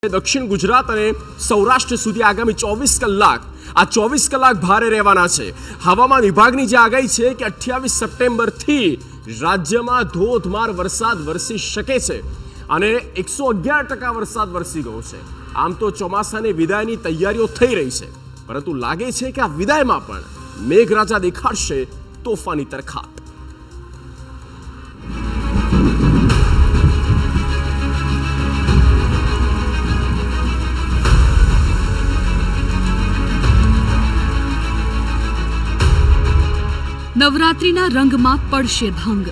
દક્ષિણ ગુજરાત અને સૌરાષ્ટ્ર સુધી આગામી 24 કલાક આ 24 કલાક ભારે રહેવાના છે। હવામાન વિભાગની જે આગાહી છે કે 28 સપ્ટેમ્બરથી રાજ્યમાં ધોધમાર વરસાદ વરસી શકે છે અને 111% વરસાદ વરસી ગયો છે। આમ તો ચોમાસાની વિદાયની તૈયારીઓ થઈ રહી છે, પરંતુ લાગે છે કે આ વિદાયમાં પણ મેઘરાજા દેખાડશે તોફાની તરખાટ। નવરાત્રિના રંગમાં પડશે ભંગ।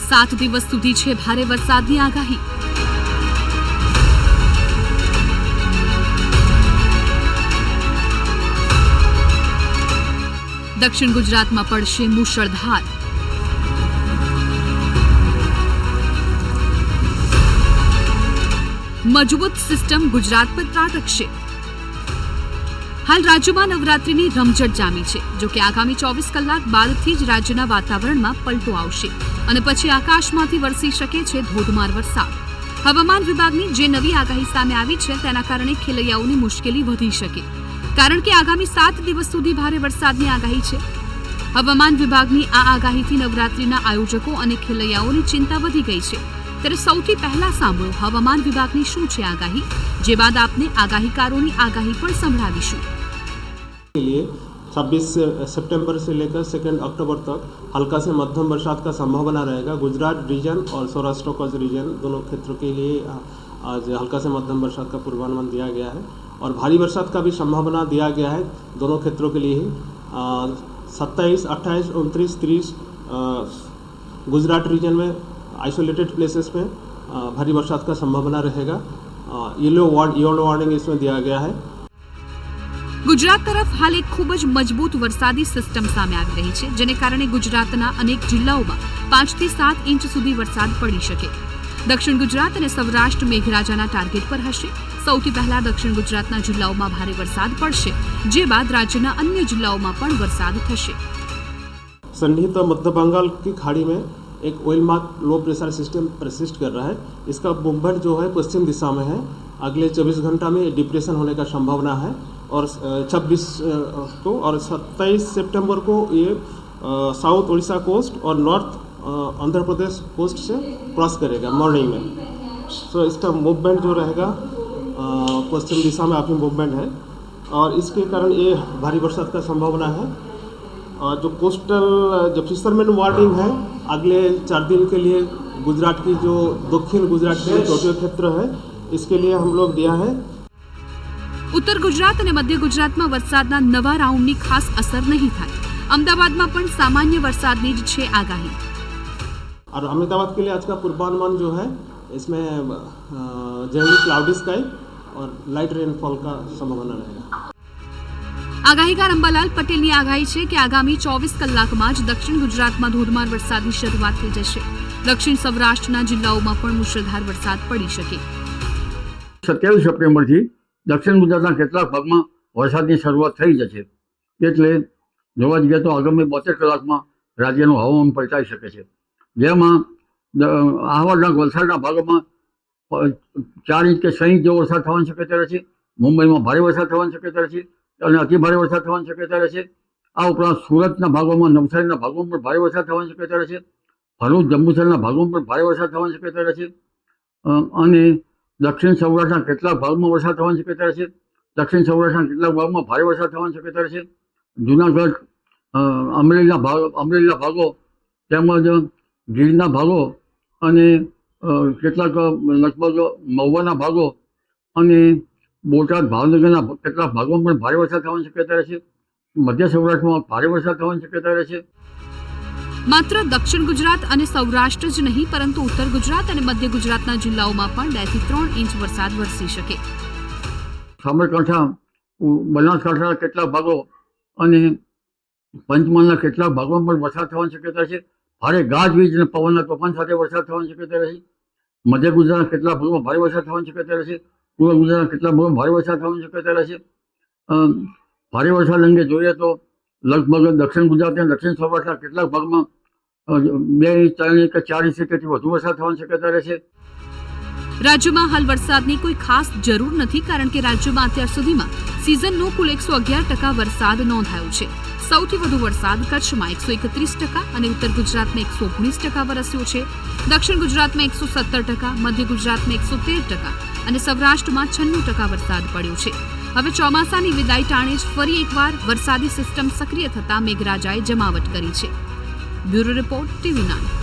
7 દિવસ સુધી છે ભારે વરસાદની આગાહી। દક્ષિણ ગુજરાતમાં પડશે મુશળધાર। મજબૂત સિસ્ટમ ગુજરાત પર ત્રાટકશે। હાલ રાજ્યમાં નવરાત્રિની રમઝટ જામી છે। જો કે આગામી 24 કલાક બાદથી જ રાજ્યના વાતાવરણમાં પલટો આવશે અને પછી આકાશમાંથી વરસી શકે છે ધોધમાર વરસાદ। હવામાન વિભાગની જે નવી આગાહી સામે આવી છે તેના કારણે ખેલૈયાઓની મુશ્કેલી વધી શકે, કારણ કે આગામી 7 દિવસ સુધી ભારે વરસાદની આગાહી છે। હવામાન વિભાગની આ આગાહીથી નવરાત્રિના આયોજકો અને ખેલૈયાઓની ચિંતા વધી ગઈ છે। ત્યારે સૌથી પહેલા સાંભળો હવામાન વિભાગની શું છે આગાही, જે બાદ આપને આગાહીકારોની આગાही પણ સંભળાવીશું। के लिए 26 सितंबर से लेकर 2 अक्टूबर तक हल्का से मध्यम बरसात का संभावना रहेगा। गुजरात रीजन और सौराष्ट्र कच्छ रीजन दोनों क्षेत्रों के लिए आज हल्का से मध्यम बरसात का पूर्वानुमान दिया गया है और भारी बरसात का भी संभावना दिया गया है दोनों क्षेत्रों के लिए ही। 27, 28, 29, 30 गुजरात रीजन में आइसोलेटेड प्लेसेस में भारी बरसात का संभावना रहेगा। येलो वार्निंग इसमें दिया गया है। ગુજરાત તરફ હાલ એક ખૂબ જ મજબૂત વરસાદી સિસ્ટમ સામે આવી રહી છે, જેને કારણે ગુજરાતના અનેક જિલ્લાઓમાં 5 થી 7 ઇંચ સુધી વરસાદ પડી શકે। દક્ષિણ ગુજરાત અને સૌરાષ્ટ્ર મેઘરાજાના ટાર્ગેટ પર હશે। સૌથી પહેલા દક્ષિણ ગુજરાતના જિલ્લાઓમાં ભારે વરસાદ પડશે, જે બાદ રાજ્યના અન્ય જિલ્લાઓમાં પણ વરસાદ થશે। सन्निहित मध्य बंगाल की खाड़ी में एक oil mark low pressure system persist कर रहा है। इसका मूवमेंट जो है पश्चिम दिशा में है। अगले 24 घंटा में डिप्रेशन होने का संभावना है और 26 को और 27 सितंबर को ये साउथ उड़ीसा कोस्ट और नॉर्थ आंध्र प्रदेश कोस्ट से क्रॉस करेगा मॉर्निंग में। सो इसका मूवमेंट जो रहेगा पश्चिम दिशा में काफ़ी मूवमेंट है और इसके कारण ये भारी बरसात का संभावना है। जो कोस्टल जो फिशरमैन वार्निंग है अगले 4 दिन के लिए गुजरात की जो दक्षिण गुजरात के तटीय क्षेत्र है इसके लिए हम लोग दिया है। ઉત્તર ગુજરાત અને મધ્ય ગુજરાતમાં વરસાદના નવા રાઉન્ડની ખાસ અસર નહીં થાય। અમદાવાદમાં પણ સામાન્ય વરસાદની જ છે આગાહી। और अहमदाबाद के लिए आज का पूर्वानुमान जो है इसमें जनरली क्लाउडी स्काई और लाइट रेनफॉल का संभावना रहेगा। આગાહીકાર અંબાલાલ પટેલની આગાહી છે કે આગામી 24 કલાકમાં જ દક્ષિણ ગુજરાતમાં ધોધમાર વરસાદની શરૂઆત થઈ જશે। દક્ષિણ સૌરાષ્ટ્રના જિલ્લાઓમાં પણ મુશળધાર વરસાદ પડી શકે। 27 સપ્ટેમ્બરથી દક્ષિણ ગુજરાતના કેટલાક ભાગમાં વરસાદની શરૂઆત થઈ જશે, એટલે જોવા જઈએ તો આગામી 72 કલાકમાં રાજ્યનું હવામાન પલટાઈ શકે છે, જેમાં આહવાના વલસાડના ભાગોમાં 4 ઇંચ કે 6 ઇંચ જેવો વરસાદ થવાની શક્યતા રહેશે। મુંબઈમાં ભારે વરસાદ થવાની શક્યતા રહેશે અને અતિ ભારે વરસાદ થવાની શક્યતા રહેશે। આ ઉપરાંત સુરતના ભાગોમાં, નવસારીના ભાગોમાં પણ ભારે વરસાદ થવાની શક્યતા રહેશે। ભરૂચ, જંબુસરના ભાગોમાં પણ ભારે વરસાદ થવાની શક્યતા રહેશે અને દક્ષિણ સૌરાષ્ટ્રના કેટલાક ભાગમાં વરસાદ થવાની શક્યતા રહેશે। દક્ષિણ સૌરાષ્ટ્રના કેટલાક ભાગમાં ભારે વરસાદ થવાની શક્યતા રહેશે। જૂનાગઢ, અમરેલીના ભાગો તેમજ ગીરના ભાગો અને કેટલાક લગભગ મહુવાના ભાગો અને બોટાદ, ભાવનગરના કેટલાક ભાગોમાં પણ ભારે વરસાદ થવાની શક્યતા રહેશે। મધ્ય સૌરાષ્ટ્રમાં ભારે વરસાદ થવાની શક્યતા રહેશે। માત્ર દક્ષિણ ગુજરાત અને સૌરાષ્ટ્ર જ નહીં, પરંતુ ઉત્તર ગુજરાત અને મધ્ય ગુજરાતના જિલ્લાઓમાં પણ 2 થી 3 ઇંચ વરસાદ વરસી શકે। સાબરકાંઠા, બનાસકાંઠાના કેટલાક ભાગો અને પંચમહાલના કેટલાક ભાગોમાં પણ વરસાદ થવાની શક્યતા છે। ભારે ગાજવીજ અને પવનના તોફાન સાથે વરસાદ થવાની શક્યતા રહેશે। મધ્ય ગુજરાતના કેટલાક ભાગોમાં ભારે વરસાદ થવાની શક્યતા રહેશે। પૂર્વ ગુજરાતના કેટલાક ભાગોમાં ભારે વરસાદ થવાની શક્યતા રહેશે। ભારે વરસાદ અંગે જોઈએ તો લગભગ દક્ષિણ ગુજરાત અને દક્ષિણ સૌરાષ્ટ્રના કેટલાક ભાગમાં 2 ઇંચ 3 ઇંચ કે 4 ઇંચ તેથી વધુ વરસાદ થવાની શક્યતા રહેશે. રાજ્યમાં હાલ વરસાદની કોઈ ખાસ જરૂર નથી, કારણ કે રાજ્યમાં અત્યાર સુધીમાં સિઝનનો કુલ 111% વરસાદ નોંધાયો છે. સૌથી વધુ વરસાદ કચ્છમાં 131% અને ઉત્તર ગુજરાતમાં 119% વરસ્યો છે. દક્ષિણ ગુજરાતમાં 117%, મધ્ય ગુજરાતમાં 113% અને સૌરાષ્ટ્રમાં 96% વરસાદ પડ્યો છે. હવે ચોમાસાની વિદાય ટાણે જ ફરી એકવાર વરસાદી સિસ્ટમ સક્રિય થતા મેઘરાજાએ જમાવટ કરી છે. Bureau report TV9.